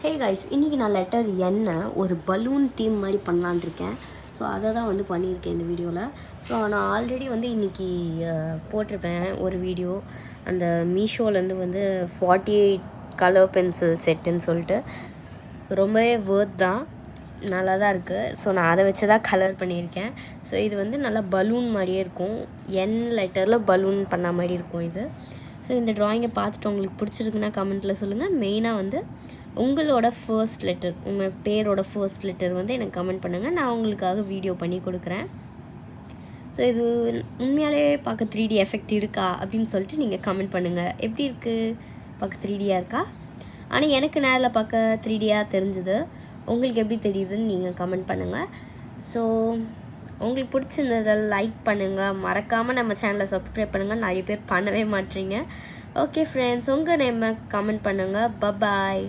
Hey guys, இன்றைக்கி நான் letter என்ன ஒரு பலூன் தீம் மாதிரி பண்ணலான் இருக்கேன். ஸோ அதை தான் வந்து பண்ணியிருக்கேன் இந்த வீடியோவில். ஸோ நான் ஆல்ரெடி வந்து இன்றைக்கி போட்டிருப்பேன் ஒரு வீடியோ. அந்த மீஷோலேருந்து வந்து 48 கலர் பென்சில் செட்டுன்னு சொல்லிட்டு ரொம்பவே வேர்த் தான், நல்லா தான் இருக்குது. ஸோ நான் அதை வச்சு தான் கலர் பண்ணியிருக்கேன். ஸோ இது வந்து நல்லா பலூன் மாதிரியே இருக்கும், என் லெட்டரில் பலூன் பண்ண மாதிரி இருக்கும் இது. ஸோ இந்த ட்ராயிங்கை பார்த்துட்டு உங்களுக்கு பிடிச்சிருக்குன்னா கமெண்ட்டில் சொல்லுங்கள். மெயினாக வந்து உங்களோட ஃபர்ஸ்ட் லெட்டர், உங்கள் பேரோட ஃபர்ஸ்ட் லெட்டர் வந்து எனக்கு கமெண்ட் பண்ணுங்கள், நான் உங்களுக்காக வீடியோ பண்ணி கொடுக்குறேன். ஸோ இது உண்மையாலே பார்க்க 3D எஃபெக்ட் இருக்கா அப்படின்னு சொல்லிட்டு நீங்கள் கமெண்ட் பண்ணுங்கள். எப்படி இருக்குது, பார்க்க 3Dயாக இருக்கா? ஆனால் எனக்கு நேரில் பார்க்க 3Dயாக தெரிஞ்சுது. உங்களுக்கு எப்படி தெரியுதுன்னு நீங்கள் கமெண்ட் பண்ணுங்கள். ஸோ உங்களுக்கு பிடிச்சிருந்ததை லைக் பண்ணுங்கள், மறக்காமல் நம்ம சேனலை சப்ஸ்கிரைப் பண்ணுங்கள். நிறைய பேர் பண்ணவே மாட்டீங்க. ஓகே ஃப்ரெண்ட்ஸ், உங்கள் நேமை கமெண்ட் பண்ணுங்கள். பாய்.